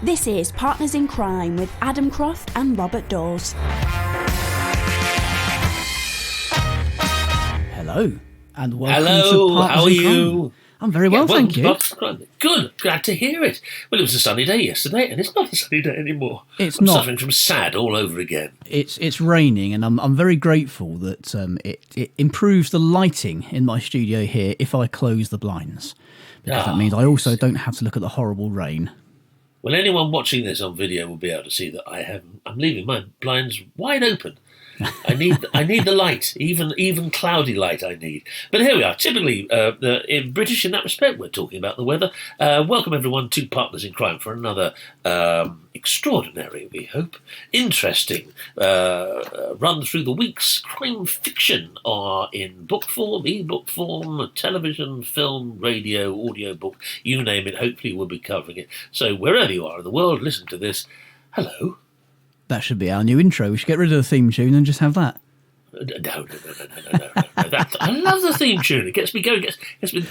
This is Partners in Crime with Adam Croft and Robert Daws. Hello, and welcome Hello, to Partners how are in Crime. you? I'm very well, thank you. Good, glad to hear it. Well, it was a sunny day yesterday, and it's not a sunny day anymore. I'm not. Suffering from sad all over again. It's raining, and I'm very grateful that it improves the lighting in my studio here if I close the blinds, because that means I also don't have to look at the horrible rain. Well, anyone watching this on video will be able to see that I'm leaving my blinds wide open. I need the light, even cloudy light I need. But here we are. Typically, in British in that respect, we're talking about the weather. Welcome everyone to Partners in Crime for another extraordinary, we hope, interesting run through the week's crime fiction in book form, e-book form, television, film, radio, audiobook, you name it. Hopefully we'll be covering it. So wherever you are in the world, listen to this. Hello. That should be our new intro. We should get rid of the theme tune and just have that. No. I love the theme tune. It gets me going. Gets me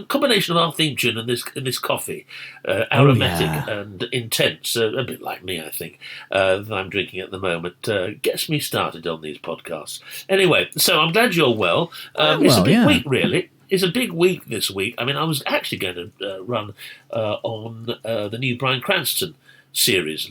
combination of our theme tune and this coffee, aromatic and intense, a bit like me, I think, that I'm drinking at the moment, gets me started on these podcasts. Anyway, so I'm glad you're well. It's a big week, really. It's a big week this week. I mean, I was actually going to run on the new Bryan Cranston series,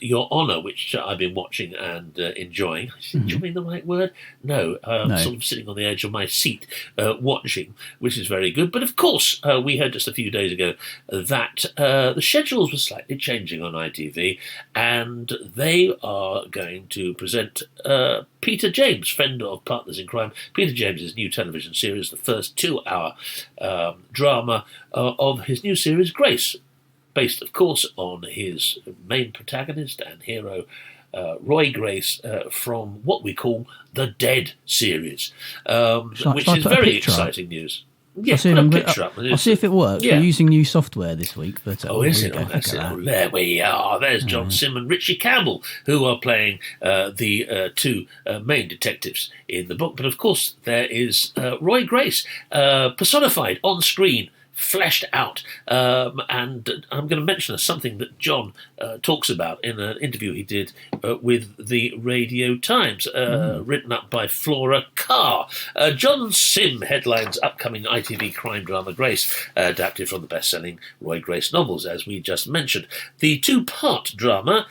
Your Honour, which I've been watching and enjoying. Is enjoying the right word? No. Sort of sitting on the edge of my seat watching, which is very good. But of course, we heard just a few days ago that the schedules were slightly changing on ITV, and they are going to present Peter James, friend of Partners in Crime, Peter James's new television series, the first 2-hour drama of his new series, Grace, based, of course, on his main protagonist and hero, Roy Grace, from what we call the Dead series, which is very exciting news. Yeah, I'll see if it works. Yeah. We're using new software this week. But is it? That's it. There we are. There's John Sim and Richie Campbell, who are playing the two main detectives in the book. But, of course, there is Roy Grace, personified on screen, fleshed out, and I'm going to mention something that John talks about in an interview he did with the Radio Times, written up by Flora Carr. John Sim headlines upcoming ITV crime drama Grace, adapted from the best-selling Roy Grace novels, as we just mentioned. The 2-part drama,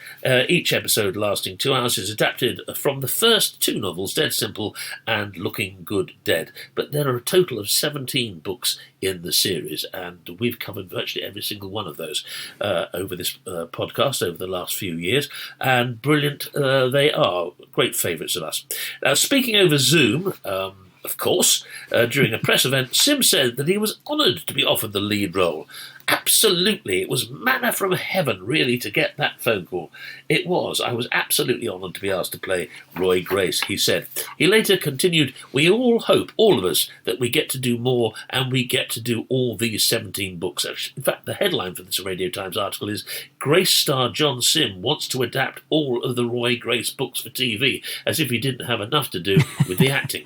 each episode lasting 2 hours, is adapted from the first 2 novels, Dead Simple and Looking Good Dead. But there are a total of 17 books in the series, and we've covered virtually every single one of those over this podcast over the last few years, and brilliant they are. Great favourites of us. Now, speaking over Zoom, of course, during a press event, Sim said that he was honoured to be offered the lead role. Absolutely, it was manna from heaven, really, to get that phone call. It was. I was absolutely honoured to be asked to play Roy Grace, he said. He later continued, we all hope, all of us, that we get to do more, and we get to do all these 17 books. In fact, the headline for this Radio Times article is, Grace star John Sim wants to adapt all of the Roy Grace books for TV, as if he didn't have enough to do with the acting.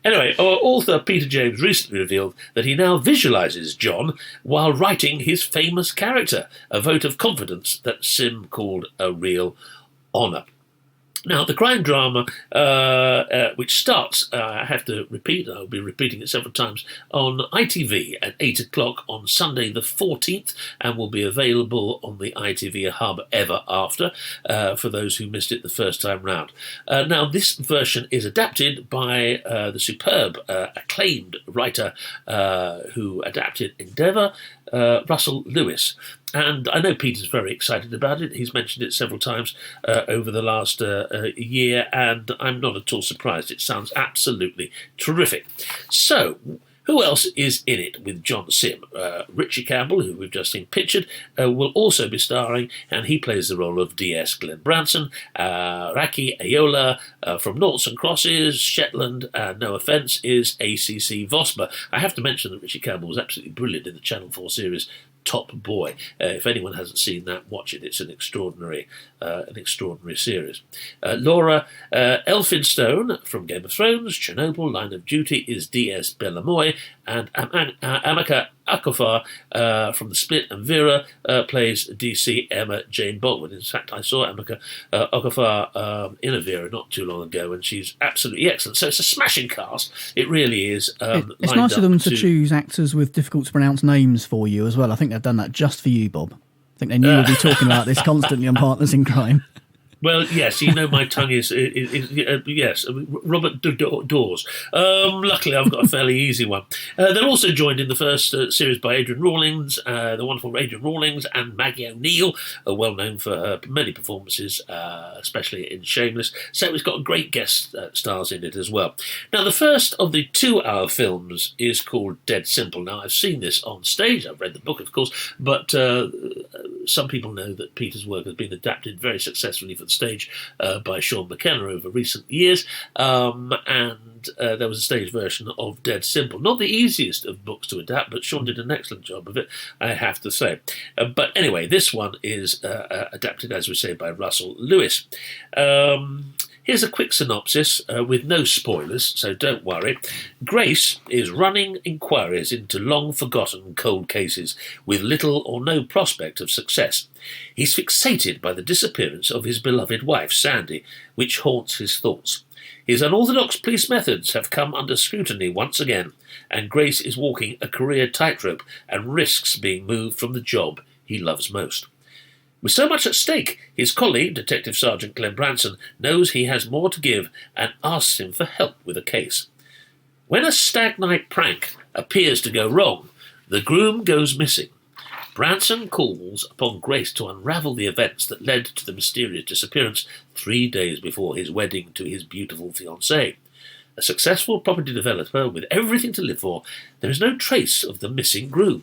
Anyway, our author Peter James recently revealed that he now visualises John while writing his famous character, a vote of confidence that Sim called a real honour. Now, the crime drama, which starts, I have to repeat, I'll be repeating it several times, on ITV at 8 o'clock on Sunday the 14th, and will be available on the ITV Hub ever after, for those who missed it the first time round. Now, this version is adapted by the superb, acclaimed writer who adapted Endeavour, Russell Lewis. And I know Peter's very excited about it. He's mentioned it several times over the last year, and I'm not at all surprised. It sounds absolutely terrific. So, who else is in it with John Sim? Richie Campbell, who we've just seen pictured, will also be starring, and he plays the role of D.S. Glenn Branson. Raki Ayola from Noughts and Crosses, Shetland, no offence, is ACC Vosper. I have to mention that Richie Campbell was absolutely brilliant in the Channel 4 series Top Boy. If anyone hasn't seen that, watch it. It's an extraordinary series. Laura Elphinstone from Game of Thrones, Chernobyl, Line of Duty is D.S. Bellamoy, and Amaka Akofar from The Split, and Vera plays DC Emma Jane Baldwin. In fact, I saw Amaka Akofar in a Vera not too long ago, and she's absolutely excellent. So it's a smashing cast. It really is. It's nice of them to choose actors with difficult to pronounce names for you as well. I think they've done that just for you, Bob. I think they knew we'd be talking about this constantly on Partners in Crime. Well, yes, my tongue is yes, Robert Daws. Luckily, I've got a fairly easy one. They're also joined in the first series by Adrian Rawlings, the wonderful Adrian Rawlings, and Maggie O'Neill, well known for her many performances, especially in Shameless. So it's got great guest stars in it as well. Now, the first of the 2-hour films is called Dead Simple. Now, I've seen this on stage. I've read the book, of course, but some people know that Peter's work has been adapted very successfully for the stage by Sean McKenna over recent years, and there was a stage version of Dead Simple. Not the easiest of books to adapt, but Sean did an excellent job of it, I have to say. But anyway, this one is adapted, as we say, by Russell Lewis. Here's a quick synopsis with no spoilers, so don't worry. Grace is running inquiries into long-forgotten cold cases with little or no prospect of success. He's fixated by the disappearance of his beloved wife, Sandy, which haunts his thoughts. His unorthodox police methods have come under scrutiny once again, and Grace is walking a career tightrope and risks being moved from the job he loves most. With so much at stake, his colleague, Detective Sergeant Glenn Branson, knows he has more to give and asks him for help with a case. When a stag night prank appears to go wrong, the groom goes missing. Branson calls upon Grace to unravel the events that led to the mysterious disappearance 3 days before his wedding to his beautiful fiancée. A successful property developer with everything to live for, there is no trace of the missing groom.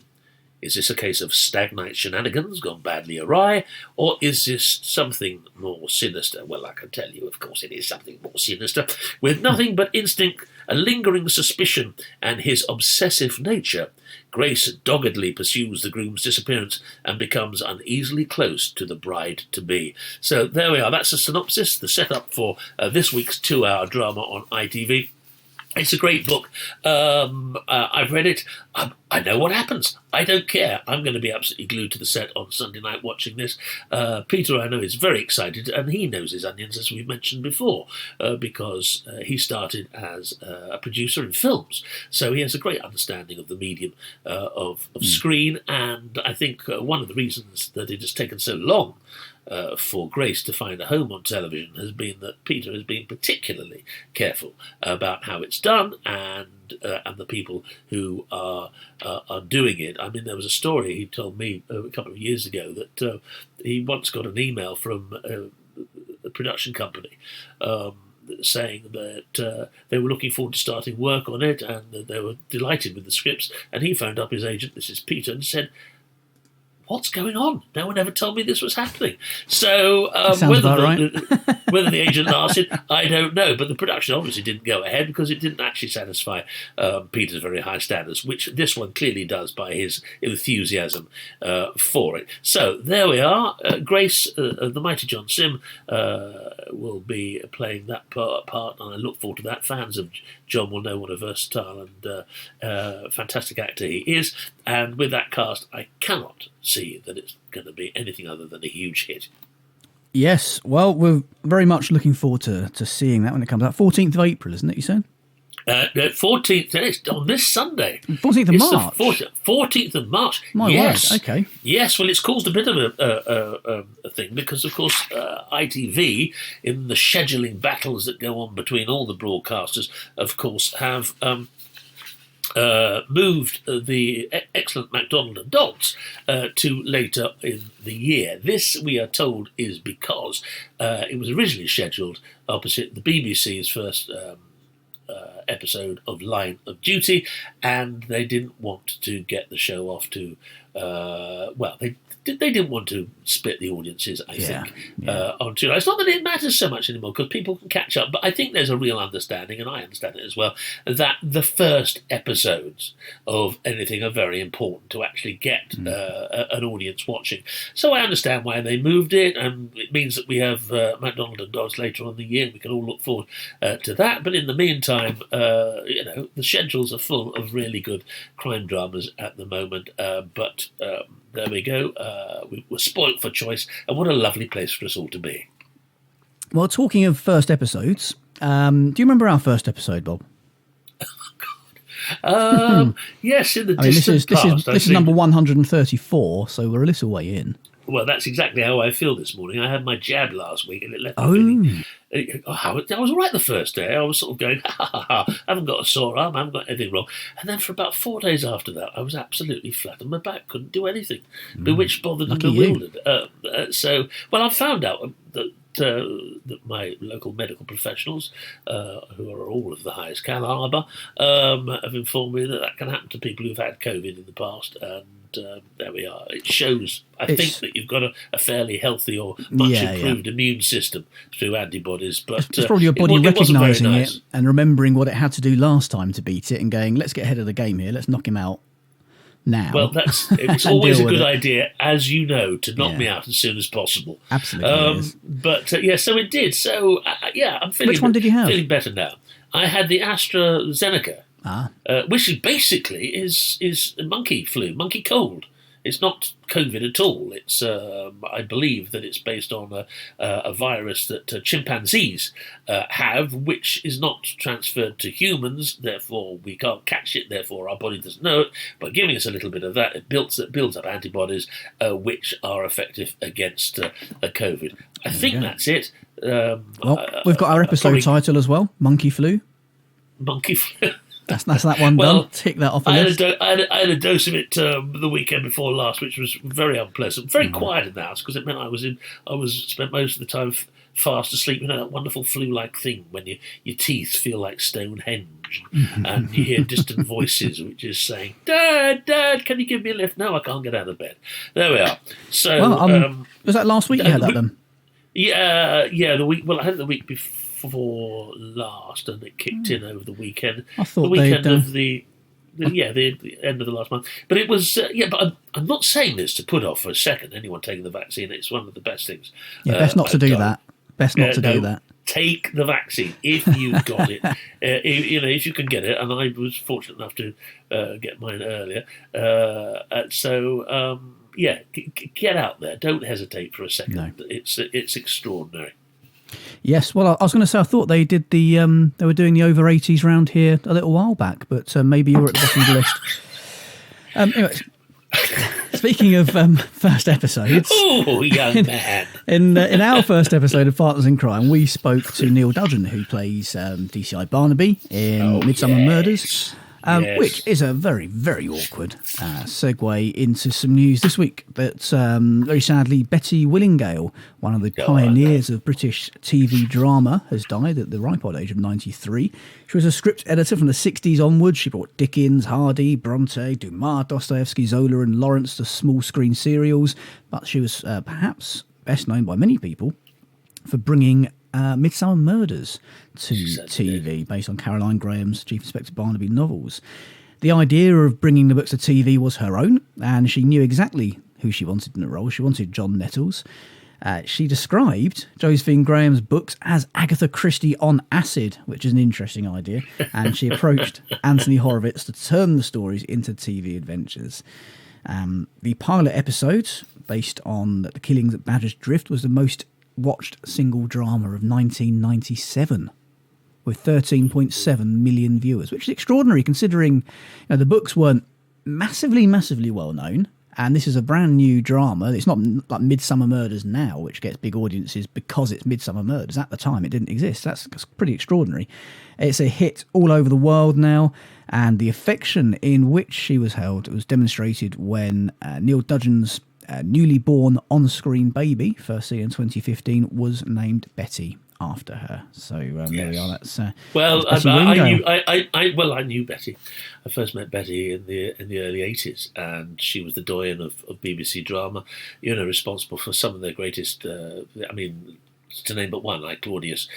Is this a case of stag night shenanigans gone badly awry, or is this something more sinister? Well, I can tell you, of course, it is something more sinister. With nothing but instinct, a lingering suspicion, and his obsessive nature, Grace doggedly pursues the groom's disappearance and becomes uneasily close to the bride-to-be. So there we are. That's a synopsis, the setup for this week's 2-hour drama on ITV. It's a great book. I've read it. I know what happens. I don't care. I'm going to be absolutely glued to the set on Sunday night watching this. Peter, I know, is very excited, and he knows his onions, as we've mentioned before, because he started as a producer in films. So he has a great understanding of the medium of screen, and I think one of the reasons that it has taken so long for Grace to find a home on television has been that Peter has been particularly careful about how it's done and the people who are doing it. I mean, there was a story he told me a couple of years ago that he once got an email from a production company saying that they were looking forward to starting work on it and that they were delighted with the scripts, and he phoned up his agent, this is Peter, and said, "What's going on? No one ever told me this was happening." So whether the agent lasted, I don't know. But the production obviously didn't go ahead because it didn't actually satisfy Peter's very high standards, which this one clearly does by his enthusiasm for it. So there we are. Grace, the mighty John Sim, will be playing that part, and I look forward to that. Fans of John will know what a versatile and fantastic actor he is. And with that cast, I cannot see that it's going to be anything other than a huge hit. Yes, well, we're very much looking forward to seeing that when it comes out. 14th of April, isn't it, you said? 14th, it's on this Sunday. 14th of March? 14th of March. My word, okay. Yes, well, it's caused a bit of a thing because, of course, ITV, in the scheduling battles that go on between all the broadcasters, of course, have moved the excellent MacDonald and Dodds to later in the year. This, we are told, is because it was originally scheduled opposite the BBC's first episode of Line of Duty, and they didn't want to get the show off to they didn't want to split the audiences, I think, on two nights. Not that it matters so much anymore, because people can catch up, but I think there's a real understanding, and I understand it as well, that the first episodes of anything are very important to actually get an audience watching. So I understand why they moved it, and it means that we have MacDonald and Daws later on in the year. We can all look forward to that. But in the meantime, the schedules are full of really good crime dramas at the moment. But there we go. We're spoilt for choice, and what a lovely place for us all to be. Well, talking of first episodes, do you remember our first episode, Bob? Yes, in the distant past. This is number 134, so we're a little way in. Well, that's exactly how I feel this morning. I had my jab last week, and it left me feeling... I was all right the first day. I was sort of going, I haven't got a sore arm, I haven't got anything wrong. And then for about 4 days after that, I was absolutely flat on my back, couldn't do anything. Bewitched, bothered, and bewildered. I found out that my local medical professionals, who are all of the highest calibre, have informed me that can happen to people who've had COVID in the past, and there we are. It shows, I think, that you've got a fairly healthy or much improved immune system through antibodies. But it's probably your body recognising it and remembering what it had to do last time to beat it and going, let's get ahead of the game here, let's knock him out now. Well, it's always a good idea, as you know, to knock me out as soon as possible. Absolutely. So it did. So, I'm feeling... Which one did you have? Feeling better now. I had the AstraZeneca. Which basically is monkey flu, monkey cold. It's not COVID at all. It's I believe that it's based on a virus that chimpanzees have, which is not transferred to humans. Therefore, we can't catch it. Therefore, our body doesn't know it. But giving us a little bit of that, it builds up antibodies which are effective against COVID. I think that's it. We've got our episode title as well: Monkey Flu. Monkey Flu. That's that one done. Tick that off the list. I had a dose of it the weekend before last, which was very unpleasant. Very quiet in the house, because it meant I spent most of the time fast asleep. You know, that wonderful flu-like thing when your teeth feel like Stonehenge, and you hear distant voices which is saying, "Dad, can you give me a lift?" No, I can't get out of bed. There we are. So was that last week you had that then? Yeah. The week. Well, I had it the week before last, and it kicked in over the weekend. I thought the weekend of the end of the last month. But it was But I'm not saying this to put off for a second anyone taking the vaccine. It's one of the best things. Best not to do that. Best not to do that. Take the vaccine if you've got it. If you can get it, and I was fortunate enough to get mine earlier. Get out there. Don't hesitate for a second. No. It's extraordinary. Yes, well, I was going to say I thought they did they were doing the over 80s round here a little while back, but maybe you were at the bottom of the list. Anyway, speaking of first episodes, young man. In our first episode of Partners in Crime, we spoke to Neil Dudgeon, who plays DCI Barnaby in Midsummer Murders. Which is a very, very awkward segue into some news this week. That very sadly, Betty Willingale, one of the pioneers of British TV drama, has died at the ripe old age of 93. She was a script editor from the 60s onwards. She brought Dickens, Hardy, Bronte, Dumas, Dostoevsky, Zola and Lawrence to small screen serials. But she was perhaps best known by many people for bringing Midsummer Murders to TV, based on Caroline Graham's Chief Inspector Barnaby novels. The idea of bringing the books to TV was her own, and she knew exactly who she wanted in the role. She wanted John Nettles. She described Josephine Graham's books as Agatha Christie on acid, which is an interesting idea, and she approached Anthony Horowitz to turn the stories into TV adventures. The pilot episode, based on the killings at Badger's Drift, was the most watched single drama of 1997 with 13.7 million viewers, which is extraordinary considering the books weren't massively well known, and this is a brand new drama. It's not like Midsummer Murders now, which gets big audiences because it's Midsummer Murders. At the time it didn't exist. That's pretty extraordinary. It's a hit all over the world now, and the affection in which she was held was demonstrated when Neil Dudgeon's newly born on-screen baby, first seen in 2015, was named Betty after her. So there we are. That's well, that's I knew Betty. I first met Betty in the early '80s, and she was the doyen of BBC drama. Responsible for some of their greatest. To name but one, like Claudius,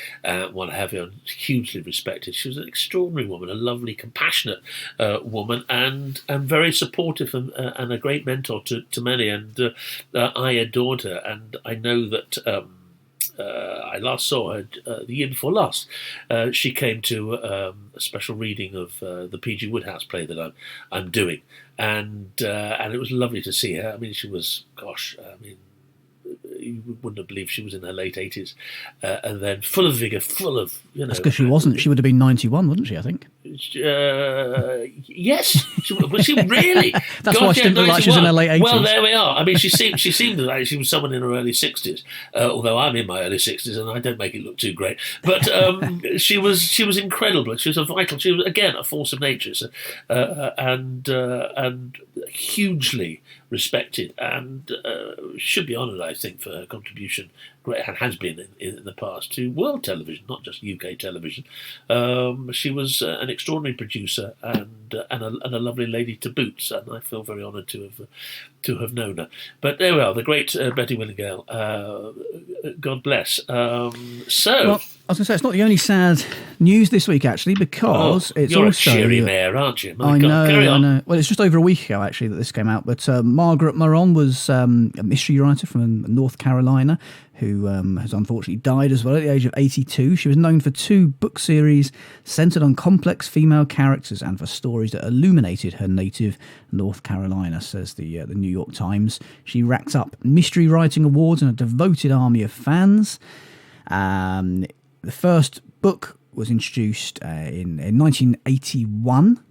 what have you, hugely respected. She was an extraordinary woman, a lovely, compassionate woman, and very supportive and a great mentor to many. And I adored her, and I know that. I last saw her the year before last. She came to a special reading of the P.G. Wodehouse play that I'm doing, and it was lovely to see her. I mean, she was, you wouldn't have believed she was in her late 80s, and then full of vigour, full of, That's because she wasn't. She would have been 91, wouldn't she, I think? Yes. Was she really? That's why she didn't look like she was in her late 80s. Well, there we are. I mean, she seemed like she was someone in her early 60s, although I'm in my early 60s and I don't make it look too great. But she was incredible. She was she was, again, a force of nature, and hugely respected, and should be honoured, I think, for her contribution, and has been in the past, to world television, not just UK television. She was an extraordinary producer and a lovely lady to boot, and I feel very honoured to have known her. But there we are, the great Betty Whittingale. God bless. Well, I was going to say, it's not the only sad news this week, actually, because it's you're also... You're a cheery mayor, aren't you? I know. Well, it's just over a week ago, actually, that this came out. But Margaret Moron was a mystery writer from North Carolina who has unfortunately died as well at the age of 82. She was known for 2 book series centred on complex female characters and for stories that illuminated her native North Carolina, says the New York Times. She racked up mystery writing awards and a devoted army of fans. The first book was introduced in 1981.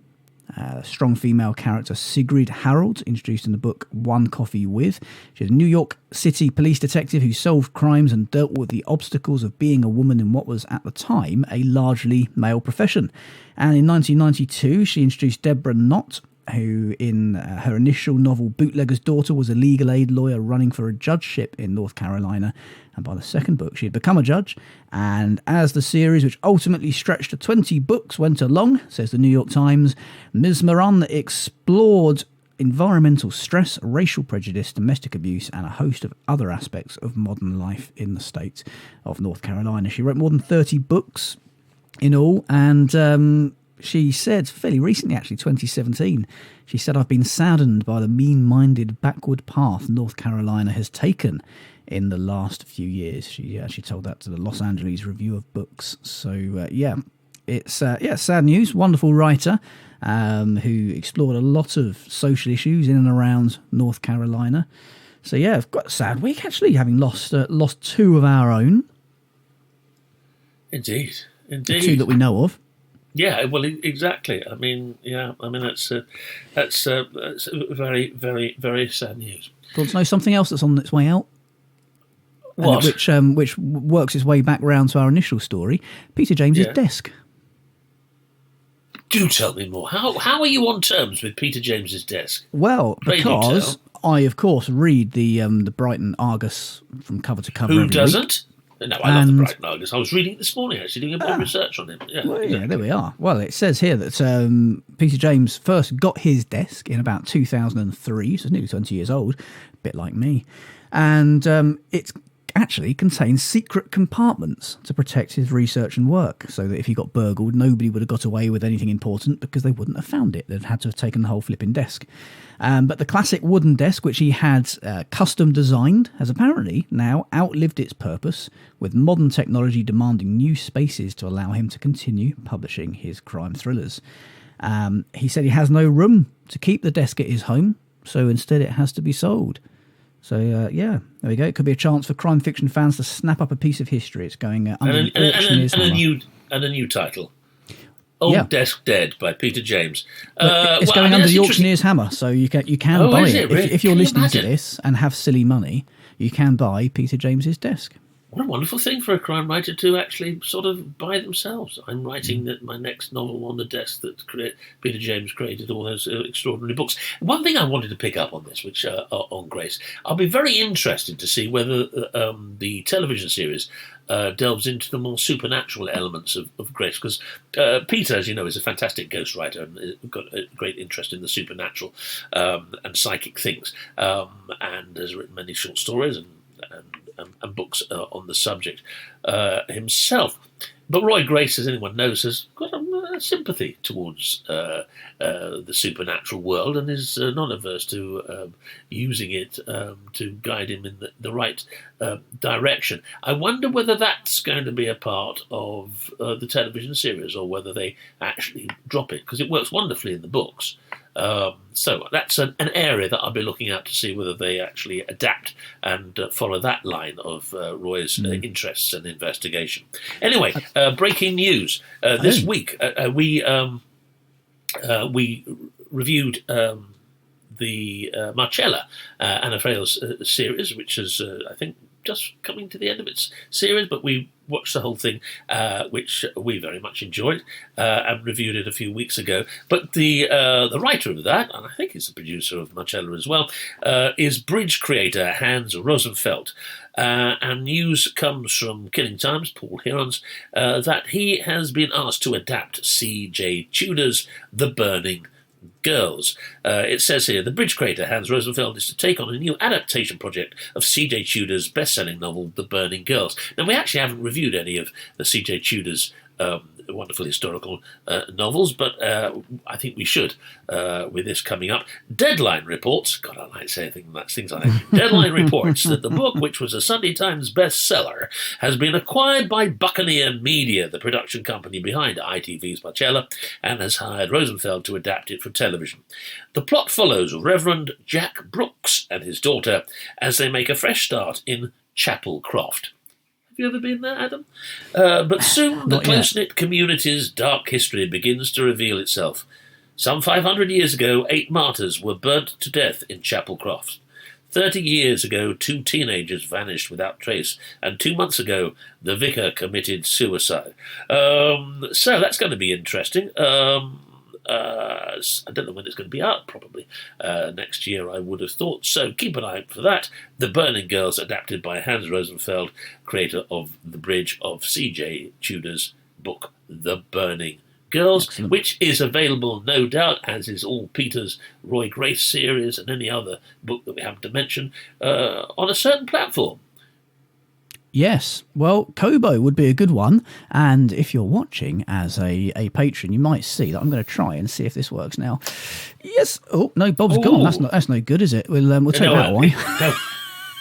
Strong female character Sigrid Harold, introduced in the book One Coffee With. She's a New York City police detective who solved crimes and dealt with the obstacles of being a woman in what was at the time a largely male profession. And in 1992, she introduced Deborah Knott, who in her initial novel Bootlegger's Daughter was a legal aid lawyer running for a judgeship in North Carolina, and by the second book she had become a judge. And as the series, which ultimately stretched to 20 books, went along, says the New York Times, Ms. Moran explored environmental stress, racial prejudice, domestic abuse, and a host of other aspects of modern life in the state of North Carolina. She wrote more than 30 books in all, and she said fairly recently, actually 2017, she said, "I've been saddened by the mean-minded backward path North Carolina has taken in the last few years." She told that to the Los Angeles Review of Books. So it's sad news. Wonderful writer who explored a lot of social issues in and around North Carolina. So yeah, I've got a sad week actually, having lost 2 of our own. Indeed. The 2 that we know of. Yeah, well, exactly. I mean, that's very, very, very sad news. Do you want to know something else that's on its way out? What? Which works its way back round to our initial story. Peter James's desk. Do tell me more. How are you on terms with Peter James's desk? Well, because I, of course, read the Brighton Argus from cover to cover. Who doesn't? No, I love the Brighton Argus. I was reading it this morning, actually, doing a bit of research on him. Yeah, well, yeah, there we are. Well, it says here that Peter James first got his desk in about 2003, so nearly 20 years old, a bit like me. And it actually contains secret compartments to protect his research and work, so that if he got burgled, nobody would have got away with anything important because they wouldn't have found it. They'd had to have taken the whole flipping desk. But the classic wooden desk, which he had custom designed, has apparently now outlived its purpose, with modern technology demanding new spaces to allow him to continue publishing his crime thrillers. He said he has no room to keep the desk at his home, so instead it has to be sold. So, there we go. It could be a chance for crime fiction fans to snap up a piece of history. It's going under the auctioneer's hammer. And a new title. Old Desk Dead by Peter James. It's going under the auctioneer's hammer, so you can buy it. Really? If you're listening to this and have silly money, you can buy Peter James's desk. What a wonderful thing for a crime writer to actually sort of by themselves. I'm writing my next novel on the desk that Peter James created all those extraordinary books. One thing I wanted to pick up on this, which on Grace, I'll be very interested to see whether the television series delves into the more supernatural elements of Grace, because Peter, as you know, is a fantastic ghostwriter and got a great interest in the supernatural and psychic things, and has written many short stories and books on the subject himself. But Roy Grace, as anyone knows, has got a sympathy towards the supernatural world and is not averse to using it to guide him in the right direction. I wonder whether that's going to be a part of the television series or whether they actually drop it, because it works wonderfully in the books. So that's an area that I'll be looking at to see whether they actually adapt and follow that line of Roy's interests and investigation. Anyway, breaking news. This week we reviewed the Marcella Anna Frale's series, which is, I think, just coming to the end of its series, but we watched the whole thing, which we very much enjoyed, and reviewed it a few weeks ago. But the writer of that, and I think he's the producer of Marcella as well, is Bridge creator Hans Rosenfeld. And news comes from Killing Times, Paul Hirons, that he has been asked to adapt C.J. Tudor's The Burning Girls. It says here, the Bridge creator Hans Rosenfeld is to take on a new adaptation project of C.J. Tudor's best-selling novel, The Burning Girls. Now, we actually haven't reviewed any of the C.J. Tudor's wonderful historical novels, but I think we should with this coming up. Deadline reports, God, I like saying things like that. Deadline reports that the book, which was a Sunday Times bestseller, has been acquired by Buccaneer Media, the production company behind ITV's Marcella, and has hired Rosenfeld to adapt it for television. The plot follows Reverend Jack Brooks and his daughter as they make a fresh start in Chapel Croft. Have you ever been there, Adam? But soon the close-knit community's dark history begins to reveal itself. Some 500 years ago, 8 martyrs were burnt to death in Chapel Croft. 30 years ago, 2 teenagers vanished without trace, and 2 months ago, the vicar committed suicide. So that's going to be interesting. I don't know when it's going to be out, probably next year, I would have thought. So keep an eye out for that. The Burning Girls, adapted by Hans Rosenfeld, creator of The Bridge, of C.J. Tudor's book, The Burning Girls. Excellent. Which is available, no doubt, as is all Peter's Roy Grace series and any other book that we happen to mention, on a certain platform. Yes, well, Kobo would be a good one, and if you're watching as a patron, you might see that I'm going to try and see if this works now. Yes. Oh no, Bob's gone. That's no good, is it? We'll take that away. No,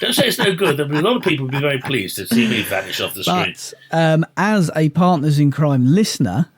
don't say it's no good. There'll be a lot of people who'll be very pleased to see me vanish off the screen. But as a Partners in Crime listener,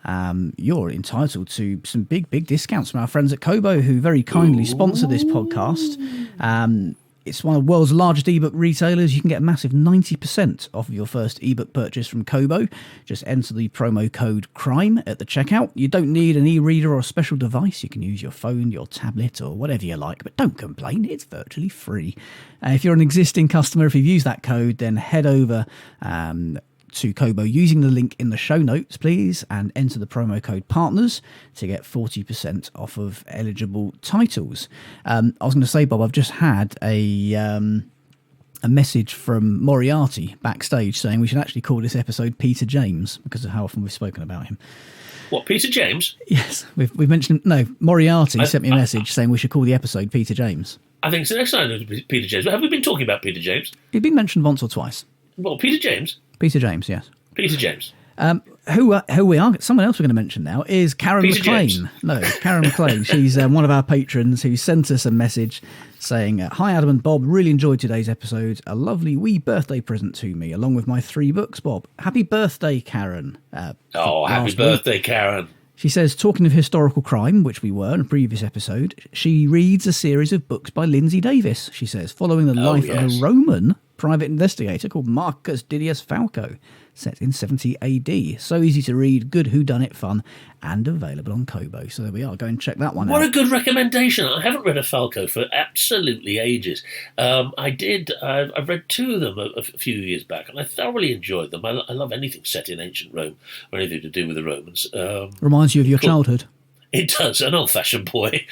you're entitled to some big discounts from our friends at Kobo, who very kindly sponsor this podcast. It's one of the world's largest ebook retailers. You can get a massive 90% off of your first ebook purchase from Kobo. Just enter the promo code CRIME at the checkout. You don't need an e-reader or a special device. You can use your phone, your tablet, or whatever you like, but don't complain. It's virtually free. If you're an existing customer, if you've used that code, then head over to Kobo using the link in the show notes, please, and enter the promo code PARTNERS to get 40% off of eligible titles. I was going to say, Bob, I've just had a message from Moriarty backstage saying we should actually call this episode Peter James because of how often we've spoken about him. What, Peter James? Yes, we've mentioned him. No, Moriarty sent me a message saying we should call the episode Peter James. I think it's the next time Peter James. Have we been talking about Peter James? He'd been mentioned once or twice. Well, Peter James? Peter James, yes. Peter James. Who we are, someone else we're going to mention now is Karen Peter McLean. James. No, Karen McLean. She's one of our patrons who sent us a message saying, hi, Adam and Bob, really enjoyed today's episode. A lovely wee birthday present to me, along with my 3 books, Bob. Happy birthday, Karen. Happy birthday, Karen. She says, talking of historical crime, which we were in a previous episode, she reads a series of books by Lindsay Davis, she says, following the life of a Roman private investigator called Marcus Didius Falco, set in 70 AD. So easy to read, good whodunit fun, and available on Kobo. So there we are. Go and check that one out. What a good recommendation. I haven't read a Falco for absolutely ages. I've read two of them a few years back, and I thoroughly enjoyed them. I love anything set in ancient Rome or anything to do with the Romans. Reminds you of your childhood. It does, an old-fashioned boy.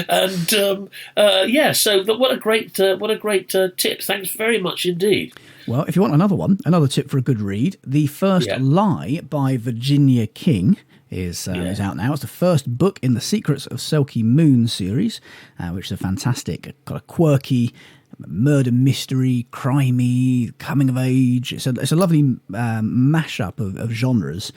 And so what a great tip. Thanks very much indeed. Well, if you want another tip for a good read, The First Lie by Virginia King is out now. It's the first book in the Secrets of Selkie Moon series, which is a fantastic, kind of quirky murder mystery, crimey, coming of age. It's a lovely mashup of genres.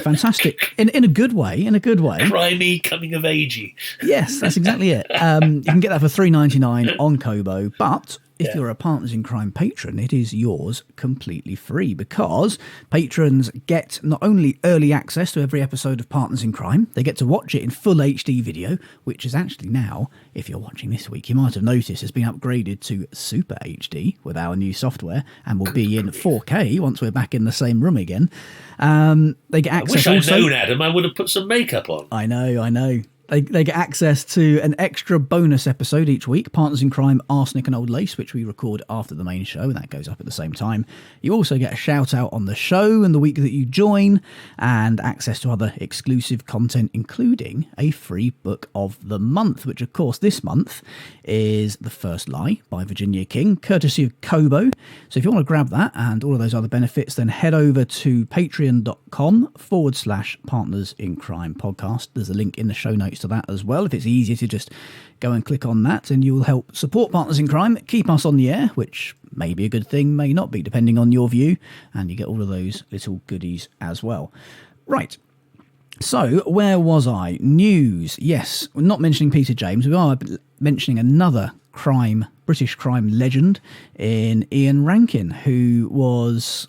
Fantastic in a good way. Crimey, coming of agey. Yes, that's exactly it. You can get that for $3.99 on Kobo, but if you're a Partners in Crime patron, it is yours completely free, because patrons get not only early access to every episode of Partners in Crime, they get to watch it in full HD video, which is actually now, if you're watching this week, you might have noticed has been upgraded to Super HD with our new software, and will be in 4K once we're back in the same room again. They get access. I wish I'd known, Adam. I would have put some makeup on. I know. They get access to an extra bonus episode each week, Partners in Crime, Arsenic and Old Lace, which we record after the main show, and that goes up at the same time. You also get a shout out on the show and the week that you join, and access to other exclusive content, including a free book of the month, which of course this month is The First Lie by Virginia King, courtesy of Kobo. So if you want to grab that and all of those other benefits, then head over to patreon.com/Partners in Crime podcast. There's a link in the show notes to that as well, if it's easier to just go and click on that, and you'll help support Partners in Crime, keep us on the air, which may be a good thing, may not be, depending on your view, and you get all of those little goodies as well. Right, so where was I? News. Yes, we're not mentioning Peter James, we are mentioning another British crime legend in Ian Rankin, who was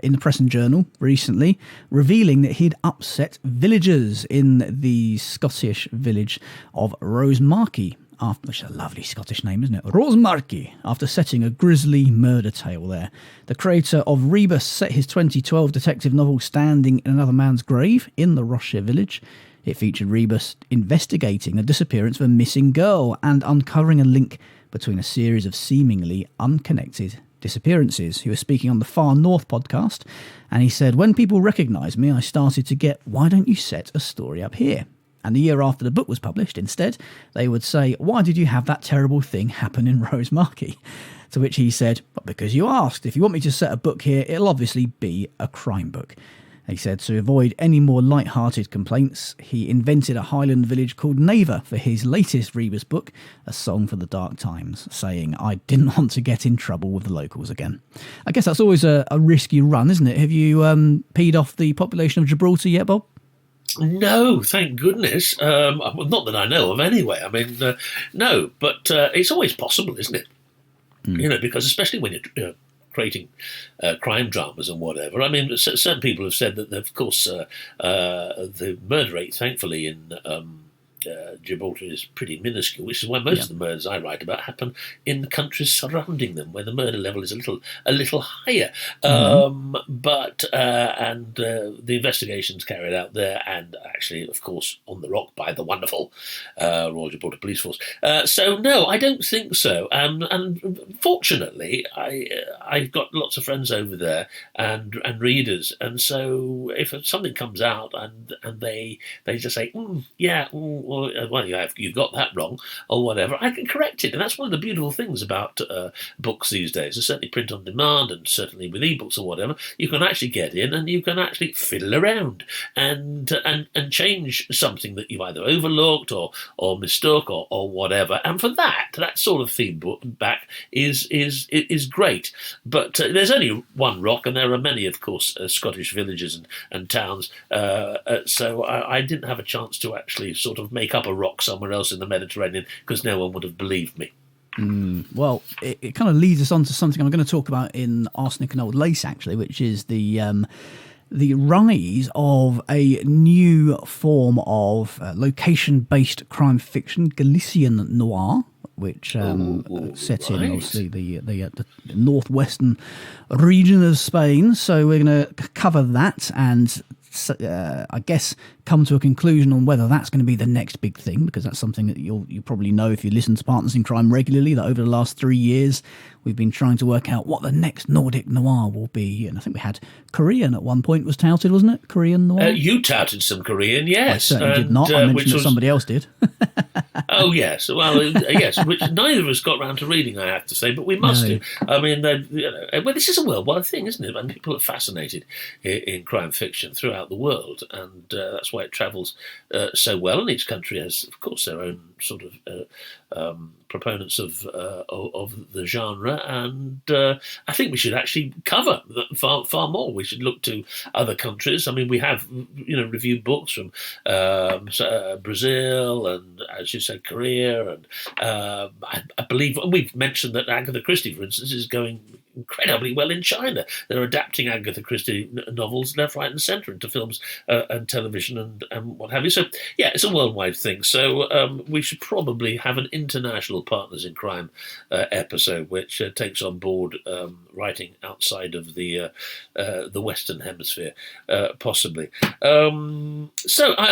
in the Press and Journal recently, revealing that he'd upset villagers in the Scottish village of Rosemarkie, which is a lovely Scottish name, isn't it? Rosemarkie, after setting a grisly murder tale there. The creator of Rebus set his 2012 detective novel Standing in Another Man's Grave in the Rossshire village. It featured Rebus investigating the disappearance of a missing girl and uncovering a link between a series of seemingly unconnected disappearances. He was speaking on the Far North podcast, and he said, "When people recognised me, I started to get, why don't you set a story up here?" And the year after the book was published, instead, they would say, "Why did you have that terrible thing happen in Rosemarkie?" To which he said, "But because you asked. If you want me to set a book here, it'll obviously be a crime book." He said to avoid any more light-hearted complaints, he invented a Highland village called Naver for his latest Rebus book, A Song for the Dark Times, saying, "I didn't want to get in trouble with the locals again." I guess that's always a risky run, isn't it? Have you peed off the population of Gibraltar yet, Bob? No, thank goodness. Not that I know of anyway. I mean, no, but it's always possible, isn't it? You know, because especially when you're creating crime dramas and whatever. I mean, certain people have said that, of course, the murder rate, thankfully, in Gibraltar is pretty minuscule, which is why most of the murders I write about happen in the countries surrounding them, where the murder level is a little higher. But the investigations carried out there, and actually, of course, on the rock by the wonderful Royal Gibraltar Police Force. So no, I don't think so. And fortunately, I've got lots of friends over there and readers, and so if something comes out and they just say, well, you've got that wrong, or whatever, I can correct it. And that's one of the beautiful things about books these days, and certainly print on demand, and certainly with ebooks or whatever, you can actually get in and you can actually fiddle around and change something that you either overlooked or mistook or whatever. And for that sort of feedback is great. But there's only one rock, and there are many, of course, Scottish villages and towns. So I didn't have a chance to actually sort of make up a rock somewhere else in the Mediterranean, because no one would have believed me. Well, it kind of leads us on to something I'm going to talk about in Arsenic and Old Lace, actually, which is the rise of a new form of location-based crime fiction, Galician noir, which set in obviously the northwestern region of Spain. So we're going to cover that and I guess come to a conclusion on whether that's going to be the next big thing, because that's something that you probably know if you listen to Partners in Crime regularly, that over the last 3 years we've been trying to work out what the next Nordic noir will be. And I think we had Korean at one point was touted, wasn't it? Korean noir? You touted some Korean, yes. I certainly did not. I mentioned that somebody else did. Oh, yes. Well, yes, which neither of us got round to reading, I have to say, but we must do. I mean, well, this is a worldwide thing, isn't it? I mean, people are fascinated in crime fiction throughout the world, and that's why it travels so well. And each country has, of course, their own sort of proponents of the genre, and I think we should actually cover far more. We should look to other countries. I mean, we have reviewed books from Brazil and, as you said, Korea, and I believe we've mentioned that Agatha Christie, for instance, is going incredibly well in China. They're adapting Agatha Christie novels left, right, and centre into films and television and what have you. So, yeah, it's a worldwide thing. So we should probably have an international Partners in Crime episode, which takes on board writing outside of the Western Hemisphere, possibly. So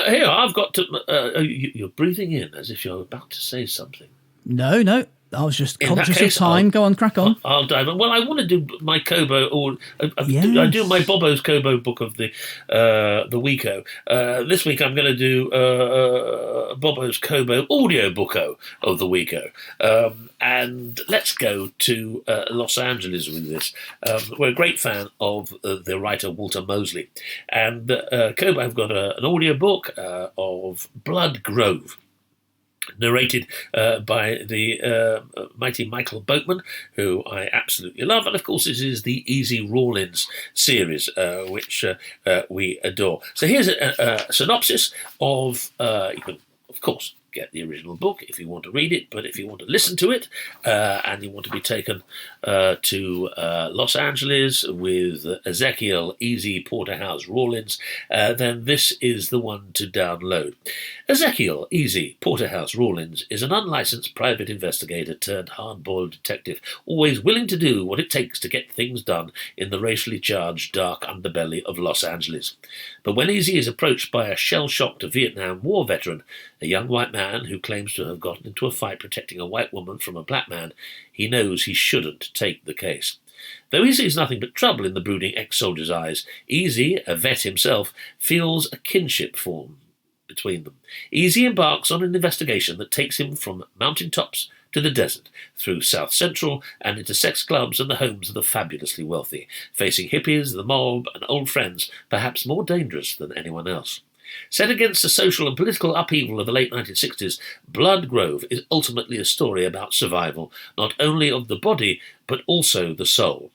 here I've got to. You're breathing in as if you're about to say something. No. I was just conscious of time. Go on, crack on. I'll dive in. Well, I want to do my Kobo, or yes. I do my Bobo's Kobo book of the Weeko. This week I'm going to do Bobo's Kobo audiobooko of the Weeko. And let's go to Los Angeles with this. We're a great fan of the writer Walter Mosley. And Kobo have got an audiobook of Blood Grove, narrated by the mighty Michael Boatman, who I absolutely love. And, of course, this is the Easy Rawlins series, which we adore. So here's a synopsis of, you can, of course, get the original book if you want to read it, but if you want to listen to it and you want to be taken to Los Angeles with Ezekiel Easy Porterhouse Rawlins, then this is the one to download. Ezekiel Easy Porterhouse Rawlins is an unlicensed private investigator turned hard-boiled detective, always willing to do what it takes to get things done in the racially charged dark underbelly of Los Angeles. But when Easy is approached by a shell-shocked Vietnam War veteran, a young white man who claims to have gotten into a fight protecting a white woman from a black man, he knows he shouldn't take the case. Though he sees nothing but trouble in the brooding ex-soldier's eyes, Easy, a vet himself, feels a kinship form between them. Easy embarks on an investigation that takes him from mountain tops to the desert, through South Central and into sex clubs and the homes of the fabulously wealthy, facing hippies, the mob, and old friends, perhaps more dangerous than anyone else. Set against the social and political upheaval of the late 1960s, Blood Grove is ultimately a story about survival, not only of the body, but also the soul.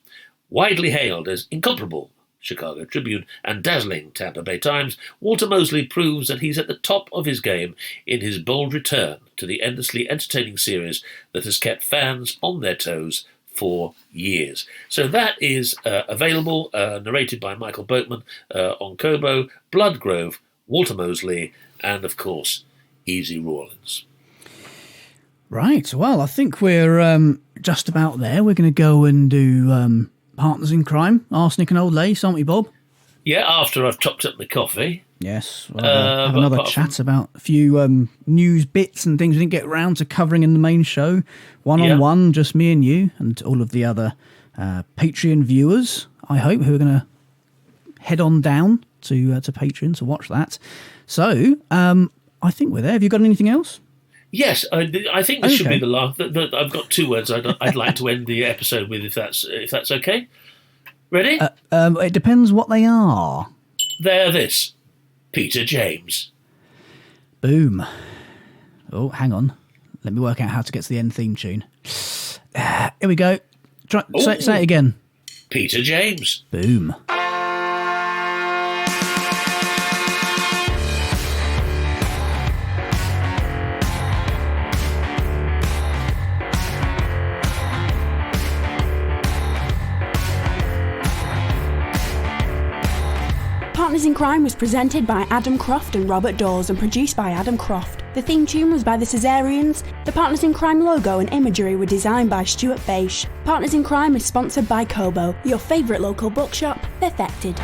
Widely hailed as incomparable, Chicago Tribune, and dazzling Tampa Bay Times, Walter Mosley proves that he's at the top of his game in his bold return to the endlessly entertaining series that has kept fans on their toes for years. So that is available, narrated by Michael Boatman on Kobo, Blood Grove, Walter Mosley, and, of course, Easy Rawlins. Right, well, I think we're just about there. We're going to go and do Partners in Crime, Arsenic and Old Lace, aren't we, Bob? Yeah, after I've topped up my coffee. Yes, we'll have another chat about a few news bits and things we didn't get around to covering in the main show. One-on-one, just me and you, and all of the other Patreon viewers, I hope, who are going to head on down to Patreon to watch that. So, I think we're there. Have you got anything else? Yes, I think this should be the last. I've got two words I'd like to end the episode with, if that's okay. Ready? It depends what they are. They're this: Peter James. Boom. Oh, hang on. Let me work out how to get to the end theme tune. Here we go. Say it again. Peter James. Boom. Partners in Crime was presented by Adam Croft and Robert Daws and produced by Adam Croft. The theme tune was by the Caesareans. The Partners in Crime logo and imagery were designed by Stuart Faish. Partners in Crime is sponsored by Kobo, your favourite local bookshop, perfected.